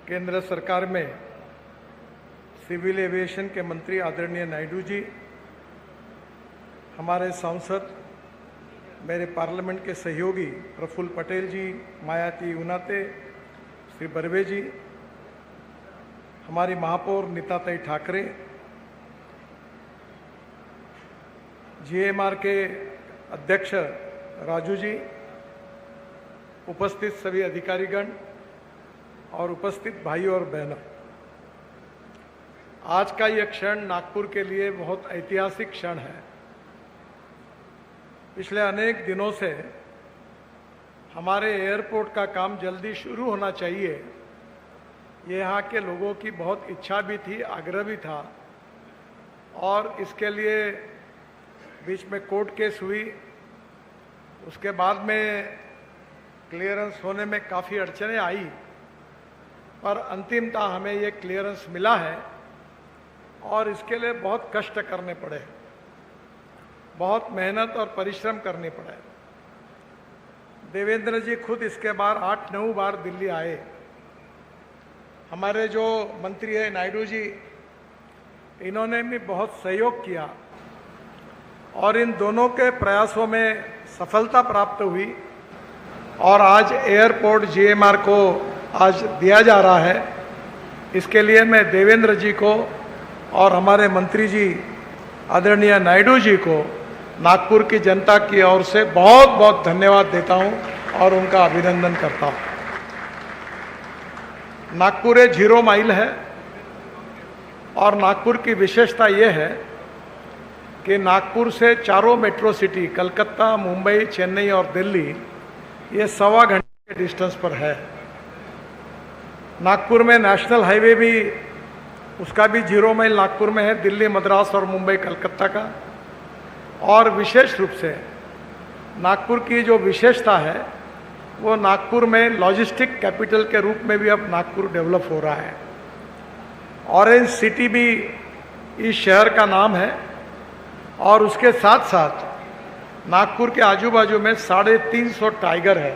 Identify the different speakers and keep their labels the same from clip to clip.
Speaker 1: केंद्र सरकार में सिविल एविएशन के मंत्री आदरणीय नायडू जी, हमारे सांसद, मेरे पार्लियामेंट के सहयोगी प्रफुल्ल पटेल जी, मायावती उनाते, श्री बर्वे जी, हमारी महापौर नीताताई ठाकरे, जीएमआर के अध्यक्ष राजू जी, उपस्थित सभी अधिकारीगण और उपस्थित भाइयों और बहनों, आज का यह क्षण नागपुर के लिए बहुत ऐतिहासिक क्षण है। पिछले अनेक दिनों से हमारे एयरपोर्ट का काम जल्दी शुरू होना चाहिए, ये यहाँ के लोगों की बहुत इच्छा भी थी, आग्रह भी था। और इसके लिए बीच में कोर्ट केस हुई, उसके बाद में क्लियरेंस होने में काफ़ी अड़चनें आई, पर अंतिमतः हमें ये क्लियरेंस मिला है और इसके लिए बहुत कष्ट करने पड़े, बहुत मेहनत और परिश्रम करने पड़े। देवेंद्र जी खुद इसके बाद 8-9 बार दिल्ली आए। हमारे जो मंत्री है नायडू जी, इन्होंने भी बहुत सहयोग किया और इन दोनों के प्रयासों में सफलता प्राप्त हुई और आज एयरपोर्ट जीएमआर को आज दिया जा रहा है। इसके लिए मैं देवेंद्र जी को और हमारे मंत्री जी आदरणीय नायडू जी को नागपुर की जनता की ओर से बहुत बहुत धन्यवाद देता हूं और उनका अभिनंदन करता हूं। नागपुर एक 0 माइल है और नागपुर की विशेषता यह है कि नागपुर से चारों मेट्रो सिटी कलकत्ता, मुंबई, चेन्नई और दिल्ली ये 1.25 घंटे के डिस्टेंस पर है। नागपुर में नेशनल हाईवे भी, उसका भी 0 माइल नागपुर में है, दिल्ली, मद्रास और मुंबई, कलकत्ता का। और विशेष रूप से नागपुर की जो विशेषता है वो नागपुर में लॉजिस्टिक कैपिटल के रूप में भी अब नागपुर डेवलप हो रहा है। ऑरेंज सिटी भी इस शहर का नाम है और उसके साथ साथ नागपुर के आजू बाजू में 350 टाइगर है।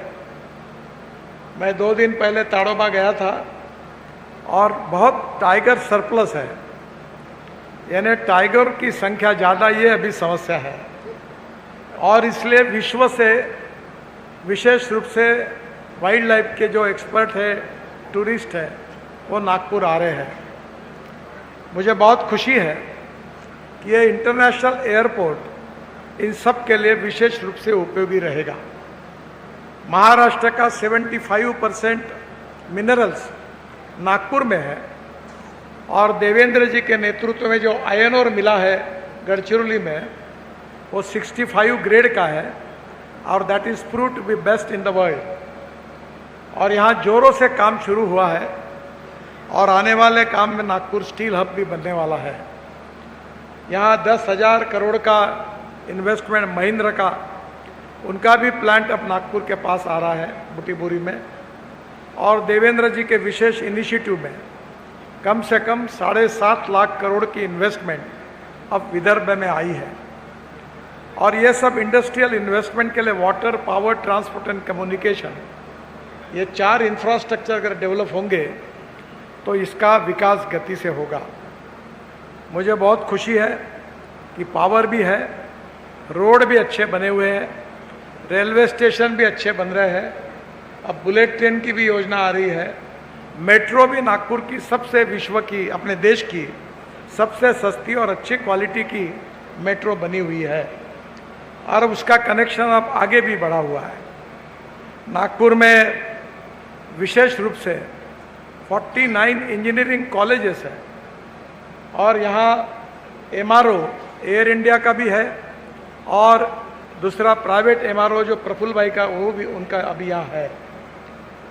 Speaker 1: मैं 2 दिन पहले ताड़ोबा गया था और बहुत टाइगर सरप्लस है, यानी टाइगर की संख्या ज़्यादा, ये अभी समस्या है। और इसलिए विश्व से विशेष रूप से वाइल्ड लाइफ के जो एक्सपर्ट है, टूरिस्ट है, वो नागपुर आ रहे हैं। मुझे बहुत खुशी है कि ये इंटरनेशनल एयरपोर्ट इन सब के लिए विशेष रूप से उपयोगी रहेगा। महाराष्ट्र का 75% मिनरल्स नागपुर में है और देवेंद्र जी के नेतृत्व में जो आयरन ओर मिला है गढ़चिरौली में, वो 65 ग्रेड का है और that is prove to be best in the world. और यहाँ जोरों से काम शुरू हुआ है और आने वाले काम में नागपुर स्टील हब भी बनने वाला है। यहाँ 10,000 करोड़ का इन्वेस्टमेंट महिंद्रा का, उनका भी प्लांट अब नागपुर के पास आ रहा है, बुटीबोरी में। और देवेंद्र जी के विशेष इनिशिएटिव में कम से कम 7.5 लाख करोड़ की इन्वेस्टमेंट अब विदर्भ में आई है। और ये सब इंडस्ट्रियल इन्वेस्टमेंट के लिए water, power, transport and communication, ये 4 इंफ्रास्ट्रक्चर अगर डेवलप होंगे तो इसका विकास गति से होगा। मुझे बहुत खुशी है कि पावर भी है, रोड भी अच्छे बने हुए हैं, रेलवे स्टेशन भी अच्छे बन रहे हैं, अब बुलेट ट्रेन की भी योजना आ रही है, मेट्रो भी नागपुर की सबसे विश्व की, अपने देश की सबसे सस्ती और अच्छी क्वालिटी की मेट्रो बनी हुई है और उसका कनेक्शन अब आगे भी बढ़ा हुआ है। नागपुर में विशेष रूप से 49 इंजीनियरिंग कॉलेजेस हैं और यहाँ एमआरओ एयर इंडिया का भी है और दूसरा प्राइवेट एमआरओ जो प्रफुल्ल भाई का, वो भी उनका अभी यहाँ है।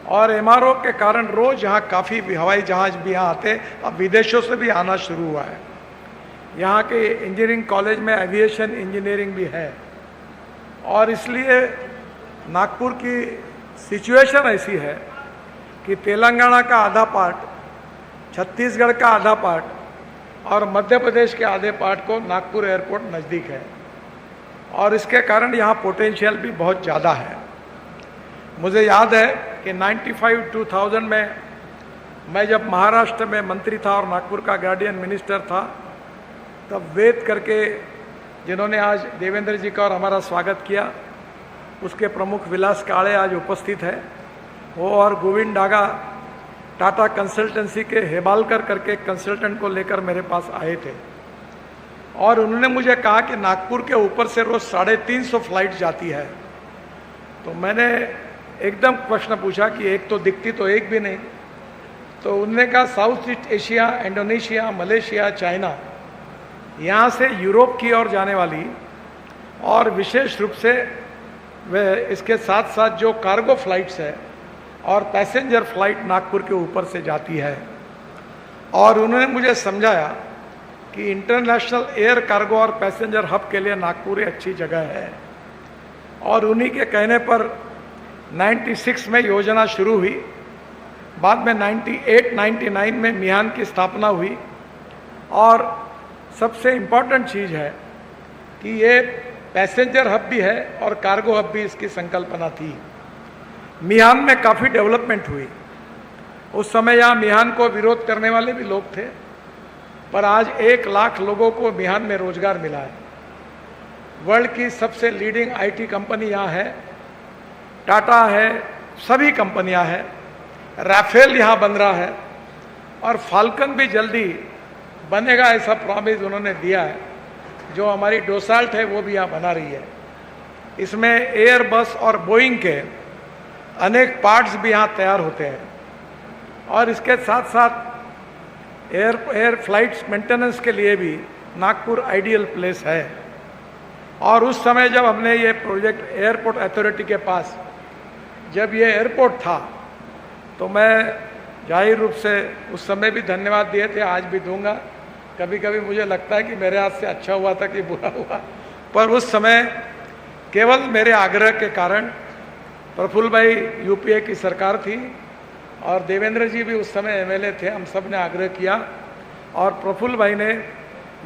Speaker 1: और एमआरओ के कारण रोज यहाँ काफ़ी हवाई जहाज भी यहाँ आते, अब विदेशों से भी आना शुरू हुआ है। यहाँ के इंजीनियरिंग कॉलेज में एविएशन इंजीनियरिंग भी है और इसलिए नागपुर की सिचुएशन ऐसी है कि तेलंगाना का आधा पार्ट, छत्तीसगढ़ का आधा पार्ट और मध्य प्रदेश के आधे पार्ट को नागपुर एयरपोर्ट नज़दीक है और इसके कारण यहाँ पोटेंशियल भी बहुत ज़्यादा है। मुझे याद है कि 95-2000 में मैं जब महाराष्ट्र में मंत्री था और नागपुर का गार्डियन मिनिस्टर था, तब वेद करके जिन्होंने आज देवेंद्र जी का और हमारा स्वागत किया, उसके प्रमुख विलास काळे आज उपस्थित है, वो और गोविंद डागा टाटा कंसल्टेंसी के हेबालकर करके कंसल्टेंट को लेकर मेरे पास आए थे और उन्होंने मुझे कहा कि नागपुर के ऊपर से रोज 350 फ्लाइट जाती है। तो मैंने एकदम प्रश्न पूछा कि एक तो दिखती तो एक भी नहीं। तो उन्होंने कहा south east Asia, Indonesia, Malaysia, China, यहाँ से यूरोप की ओर जाने वाली और विशेष रूप से वे इसके साथ साथ जो कार्गो फ्लाइट्स है और पैसेंजर फ्लाइट नागपुर के ऊपर से जाती है। और उन्होंने मुझे समझाया कि इंटरनेशनल एयर कार्गो और पैसेंजर हब के लिए नागपुर एक अच्छी जगह है। और उन्हीं के कहने पर 96 में योजना शुरू हुई, बाद में 98-99 में मिहान की स्थापना हुई। और सबसे इम्पॉर्टेंट चीज़ है कि ये पैसेंजर हब भी है और कार्गो हब भी इसकी संकल्पना थी। मिहान में काफ़ी डेवलपमेंट हुई। उस समय यहाँ मिहान को विरोध करने वाले भी लोग थे, पर आज 1 लाख लोगों को मिहान में रोजगार मिला है। वर्ल्ड की सबसे लीडिंग आईटी कंपनी यहाँ है, टाटा है, सभी कंपनियाँ हैं। राफेल यहाँ बन रहा है और फाल्कन भी जल्दी बनेगा, ऐसा प्रॉमिस उन्होंने दिया है। जो हमारी डोसाल्ट है वो भी यहाँ बना रही है। इसमें एयरबस और बोइंग के अनेक पार्ट्स भी यहाँ तैयार होते हैं। और इसके साथ साथ एयर फ्लाइट्स मेंटेनेंस के लिए भी नागपुर आइडियल प्लेस है। और उस समय जब हमने ये प्रोजेक्ट एयरपोर्ट अथॉरिटी के पास जब ये एयरपोर्ट था, तो मैं जाहिर रूप से उस समय भी धन्यवाद दिए थे, आज भी दूंगा। कभी कभी मुझे लगता है कि मेरे हाथ से अच्छा हुआ था कि बुरा हुआ, पर उस समय केवल मेरे आग्रह के कारण, प्रफुल्ल भाई यूपीए की सरकार थी और देवेंद्र जी भी उस समय एमएलए थे, हम सब ने आग्रह किया और प्रफुल्ल भाई ने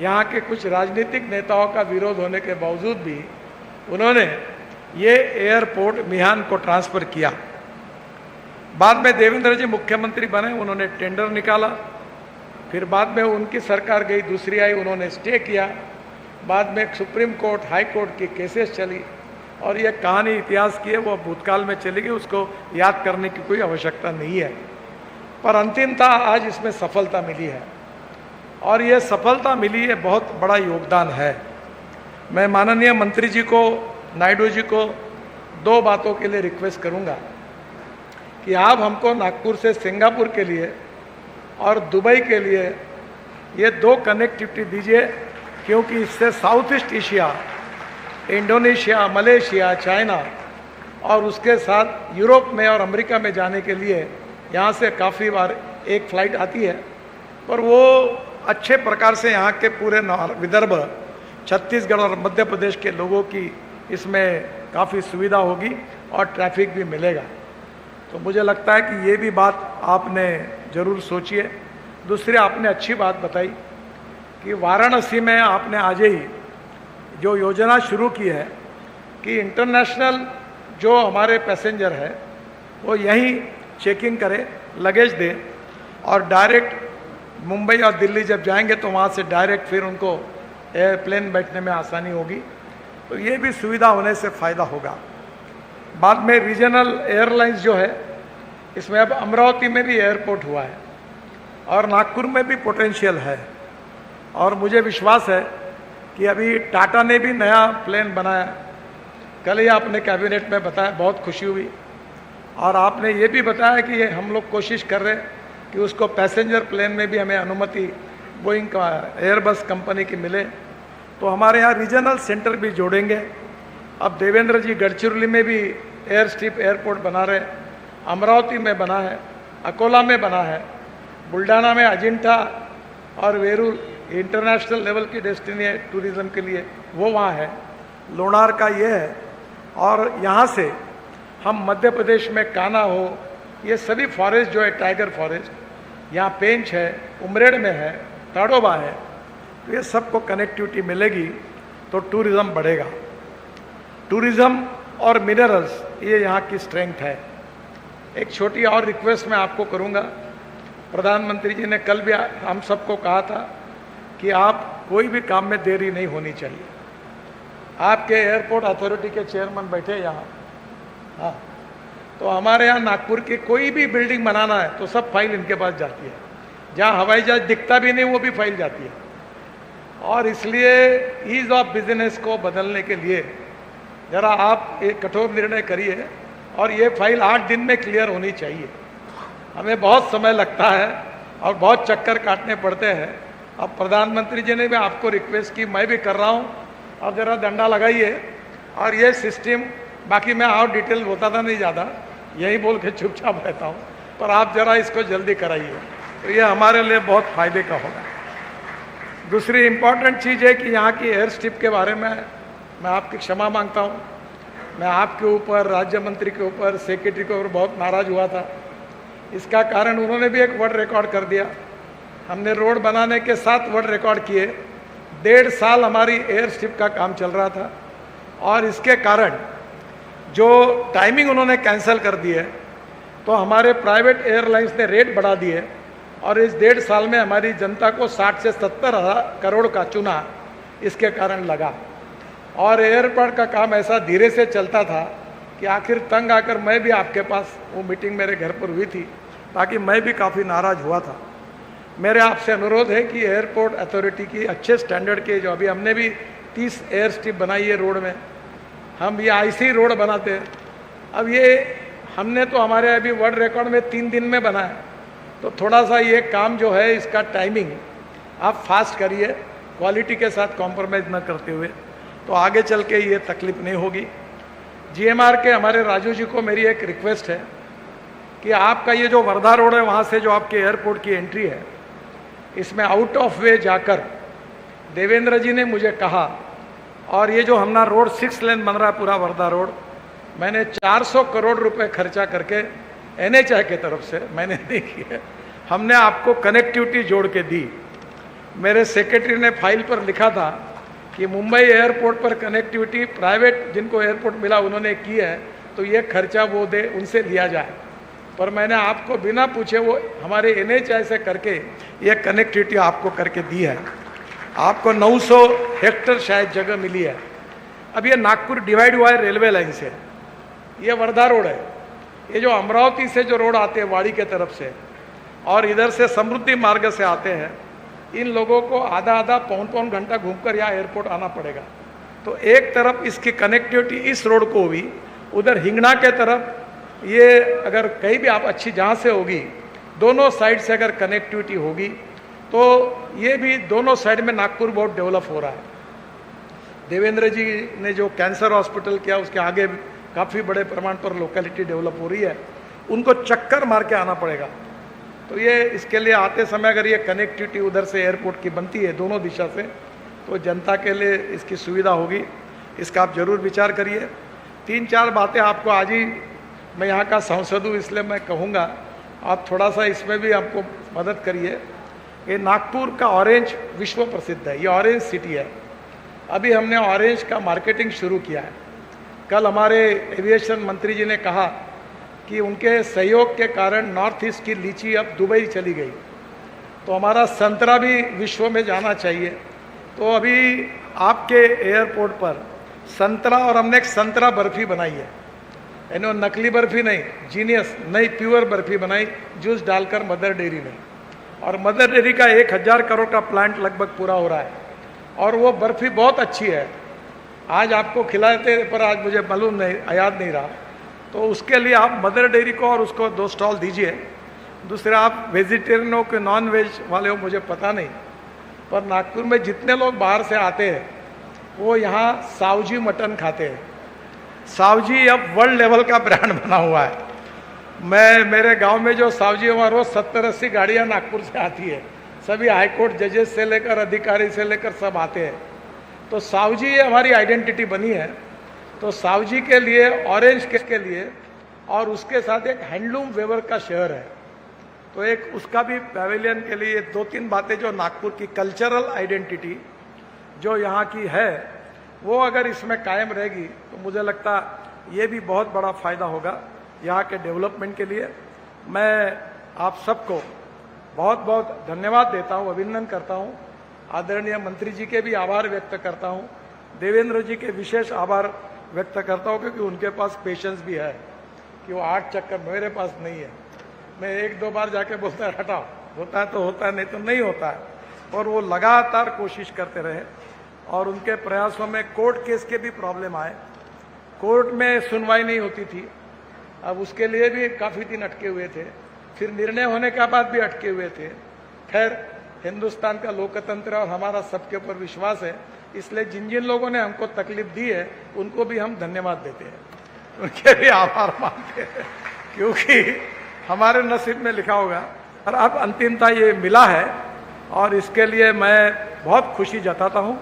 Speaker 1: यहाँ के कुछ राजनीतिक नेताओं का विरोध होने के बावजूद भी उन्होंने ये एयरपोर्ट मिहान को ट्रांसफ़र किया। बाद में देवेंद्र जी मुख्यमंत्री बने, उन्होंने टेंडर निकाला, फिर बाद में उनकी सरकार गई, दूसरी आई, उन्होंने स्टे किया। बाद में सुप्रीम कोर्ट, हाई कोर्ट की केसेस चली और ये कहानी इतिहास की है, वो भूतकाल में चली गई, उसको याद करने की कोई आवश्यकता नहीं है। पर अंतिमतः आज इसमें सफलता मिली है और ये सफलता मिली है, बहुत बड़ा योगदान है। मैं माननीय मंत्री जी को, नायडू जी को 2 बातों के लिए रिक्वेस्ट करूंगा कि आप हमको नागपुर से सिंगापुर के लिए और दुबई के लिए ये 2 कनेक्टिविटी दीजिए, क्योंकि इससे south east Asia, Indonesia, Malaysia, China और उसके साथ यूरोप में और अमेरिका में जाने के लिए यहाँ से काफ़ी बार एक फ़्लाइट आती है, पर वो अच्छे प्रकार से यहाँ के पूरे विदर्भ, छत्तीसगढ़ और मध्य प्रदेश के लोगों की इसमें काफ़ी सुविधा होगी और ट्रैफिक भी मिलेगा। तो मुझे लगता है कि ये भी बात आपने ज़रूर सोचिए। दूसरी आपने अच्छी बात बताई कि वाराणसी में आपने आज ही जो योजना शुरू की है कि इंटरनेशनल जो हमारे पैसेंजर है वो यहीं चेकिंग करे, लगेज दे और डायरेक्ट मुंबई और दिल्ली जब जाएंगे तो वहाँ से डायरेक्ट फिर उनको एयरप्लेन बैठने में आसानी होगी। तो ये भी सुविधा होने से फ़ायदा होगा। बाद में रीजनल एयरलाइंस जो है, इसमें अब अमरावती में भी एयरपोर्ट हुआ है और नागपुर में भी पोटेंशियल है। और मुझे विश्वास है कि अभी टाटा ने भी नया प्लेन बनाया, कल ही आपने कैबिनेट में बताया, बहुत खुशी हुई। और आपने ये भी बताया कि ये हम लोग कोशिश कर रहे हैं कि उसको पैसेंजर प्लेन में भी हमें अनुमति बोइंग का, एयरबस कंपनी की मिले। तो हमारे यहाँ रीजनल सेंटर भी जोड़ेंगे। अब देवेंद्र जी गढ़चिरौली में भी एयर स्ट्रिप एयरपोर्ट बना रहे, अमरावती में बना है, अकोला में बना है, बुल्ढाना में अजिंठा और वेरूल इंटरनेशनल लेवल की डेस्टिनी है टूरिज़्म के लिए, वो वहाँ है। लोनार का ये है। और यहाँ से हम मध्य प्रदेश में कान्हा हो, ये सभी फॉरेस्ट जो है, टाइगर फॉरेस्ट, यहाँ पेंच है, उमरेड में है, ताड़ोबा है, तो ये सबको कनेक्टिविटी मिलेगी तो टूरिज़्म बढ़ेगा। टूरिज़्म और मिनरल्स ये यहाँ की स्ट्रेंथ है। एक छोटी और रिक्वेस्ट मैं आपको करूँगा प्रधानमंत्री जी ने कल भी हम सबको कहा था कि आप कोई भी काम में देरी नहीं होनी चाहिए। आपके एयरपोर्ट अथॉरिटी के चेयरमैन बैठे यहाँ, हाँ, तो हमारे यहाँ नागपुर की कोई भी बिल्डिंग बनाना है तो सब फाइल इनके पास जाती है। जहाँ हवाई जहाज दिखता भी नहीं वो भी फाइल जाती है। और इसलिए ईज ऑफ बिजनेस को बदलने के लिए जरा आप एक कठोर निर्णय करिए और ये फाइल 8 दिन में क्लियर होनी चाहिए। हमें बहुत समय लगता है और बहुत चक्कर काटने पड़ते हैं। अब प्रधानमंत्री जी ने भी आपको रिक्वेस्ट की, मैं भी कर रहा हूँ, और ज़रा डंडा लगाइए और ये सिस्टम, बाकी मैं और डिटेल बताता नहीं ज़्यादा, यही बोल के चुपचाप रहता हूँ, पर आप ज़रा इसको जल्दी कराइए तो ये हमारे लिए बहुत फ़ायदे का होगा। दूसरी इम्पॉर्टेंट चीज़ है कि यहाँ की एयर स्ट्रिप के बारे में मैं आपकी क्षमा मांगता हूँ। मैं आपके ऊपर, राज्य मंत्री के ऊपर, सेक्रेटरी के ऊपर बहुत नाराज़ हुआ था। इसका कारण उन्होंने भी एक वर्ल्ड रिकॉर्ड कर दिया। हमने रोड बनाने के 7 वर्ल्ड रिकॉर्ड किए। 1.5 साल हमारी एयर स्ट्रिप का काम चल रहा था और इसके कारण जो टाइमिंग उन्होंने कैंसिल कर दी है तो हमारे प्राइवेट एयरलाइंस ने रेट बढ़ा दिए और इस 1.5 साल में हमारी जनता को 60 से 70 हज़ार करोड़ का चूना इसके कारण लगा। और एयरपोर्ट का काम ऐसा धीरे से चलता था कि आखिर तंग आकर मैं भी आपके पास, वो मीटिंग मेरे घर पर हुई थी, ताकि मैं भी काफ़ी नाराज़ हुआ था। मेरे आपसे अनुरोध है कि एयरपोर्ट अथॉरिटी की अच्छे स्टैंडर्ड के, जो अभी हमने भी 30 एयर स्ट्रिप बनाई है रोड में, हम ये ऐसे ही रोड बनाते हैं। अब ये हमने तो हमारे अभी वर्ल्ड रिकॉर्ड में 3 दिन में बनाया, तो थोड़ा सा ये काम जो है इसका टाइमिंग आप फास्ट करिए, क्वालिटी के साथ कॉम्प्रोमाइज़ न करते हुए, तो आगे चल के ये तकलीफ नहीं होगी। GMR के हमारे राजू जी को मेरी एक रिक्वेस्ट है कि आपका ये जो वर्धा रोड है, वहाँ से जो आपके एयरपोर्ट की एंट्री है, इसमें आउट ऑफ वे जाकर देवेंद्र जी ने मुझे कहा, और ये जो हमारा रोड 6 लेन बन रहा है पूरा वर्धा रोड, मैंने 400 करोड़ रुपए खर्चा करके NHAI के तरफ से, मैंने नहीं किया, हमने आपको कनेक्टिविटी जोड़ के दी। मेरे सेक्रेटरी ने फाइल पर लिखा था कि मुंबई एयरपोर्ट पर कनेक्टिविटी प्राइवेट जिनको एयरपोर्ट मिला उन्होंने की है, तो ये खर्चा वो दे, उनसे लिया जाए। पर मैंने आपको बिना पूछे वो हमारे NHAI से करके ये कनेक्टिविटी आपको करके दी है। आपको 900 हेक्टेयर शायद जगह मिली है। अब ये नागपुर डिवाइड हुआ है रेलवे लाइन से, ये वर्धा रोड है। ये जो अमरावती से जो रोड आते हैं वाड़ी के तरफ से और इधर से समृद्धि मार्ग से आते हैं, इन लोगों को आधा आधा पौन घंटा घूमकर यहाँ एयरपोर्ट आना पड़ेगा। तो एक तरफ इसकी कनेक्टिविटी इस रोड को हुई, उधर हिंगना के तरफ ये अगर कहीं भी आप अच्छी जहाँ से होगी, दोनों साइड से अगर कनेक्टिविटी होगी तो ये भी दोनों साइड में नागपुर बहुत डेवलप हो रहा है। देवेंद्र जी ने जो कैंसर हॉस्पिटल किया उसके आगे काफ़ी बड़े प्रमाण पर लोकेलिटी डेवलप हो रही है, उनको चक्कर मार के आना पड़ेगा। तो ये इसके लिए आते समय अगर ये कनेक्टिविटी उधर से एयरपोर्ट की बनती है दोनों दिशा से, तो जनता के लिए इसकी सुविधा होगी। इसका आप जरूर विचार करिए। 3-4 बातें आपको आज ही, मैं यहाँ का सांसद हूँ इसलिए मैं कहूँगा, आप थोड़ा सा इसमें भी आपको मदद करिए। ये नागपुर का ऑरेंज विश्व प्रसिद्ध है, ये ऑरेंज सिटी है। अभी हमने ऑरेंज का मार्केटिंग शुरू किया है। कल हमारे एविएशन मंत्री जी ने कहा कि उनके सहयोग के कारण नॉर्थ ईस्ट की लीची अब दुबई चली गई, तो हमारा संतरा भी विश्व में जाना चाहिए। तो अभी आपके एयरपोर्ट पर संतरा, और हमने एक संतरा बर्फी बनाई है, यानी नकली बर्फी नहीं, जीनियस नई प्योर बर्फी बनाई, जूस डालकर, मदर डेयरी में। और मदर डेयरी का 1000 करोड़ का प्लांट लगभग पूरा हो रहा है और वो बर्फी बहुत अच्छी है। आज आपको खिलाते पर आज मुझे मालूम नहीं, याद नहीं रहा, तो उसके लिए आप मदर डेयरी को और उसको 2 स्टॉल दीजिए। दूसरा, आप वेजिटेरियन हो कि नॉन वेज वाले हो मुझे पता नहीं, पर नागपुर में जितने लोग बाहर से आते हैं वो यहाँ सावजी मटन खाते हैं। सावजी अब वर्ल्ड लेवल का ब्रांड बना हुआ है। मेरे गांव में जो सावजी, वहाँ रोज 70-80 गाड़ियाँ नागपुर से आती है, सभी हाईकोर्ट जजेस से लेकर अधिकारी से लेकर सब आते हैं। तो सावजी ये हमारी आइडेंटिटी बनी है। तो सावजी के लिए, ऑरेंज के लिए, और उसके साथ एक हैंडलूम वेवर का शहर है, तो एक उसका भी पैवेलियन के लिए 2-3 बातें जो नागपुर की कल्चरल आइडेंटिटी जो यहाँ की है वो अगर इसमें कायम रहेगी तो मुझे लगता ये भी बहुत बड़ा फायदा होगा यहाँ के डेवलपमेंट के लिए। मैं आप सबको बहुत बहुत धन्यवाद देता हूँ, अभिनंदन करता हूँ। आदरणीय मंत्री जी के भी आभार व्यक्त करता हूँ, देवेंद्र जी के विशेष आभार व्यक्त करता हूँ, क्योंकि उनके पास पेशेंस भी है कि वो 8 चक्कर, मेरे पास नहीं है। मैं 1-2 बार जाके बोलता है हटाओ, होता है तो होता है, नहीं तो नहीं होता है। और वो लगातार कोशिश करते रहे और उनके प्रयासों में कोर्ट केस के भी प्रॉब्लम आए, कोर्ट में सुनवाई नहीं होती थी। अब उसके लिए भी काफ़ी दिन अटके हुए थे, फिर निर्णय होने के बाद भी अटके हुए थे। खैर, हिंदुस्तान का लोकतंत्र और हमारा सबके ऊपर विश्वास है, इसलिए जिन जिन लोगों ने हमको तकलीफ दी है उनको भी हम धन्यवाद देते हैं, उनके भी आभार मानते हैं, क्योंकि हमारे नसीब में लिखा होगा। और अब अंतिमता ये मिला है और इसके लिए मैं बहुत खुशी जताता हूँ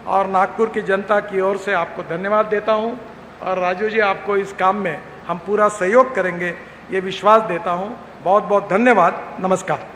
Speaker 1: और नागपुर की जनता की ओर से आपको धन्यवाद देता हूँ। और राजू जी, आपको इस काम में हम पूरा सहयोग करेंगे, ये विश्वास देता हूँ। बहुत बहुत धन्यवाद। नमस्कार।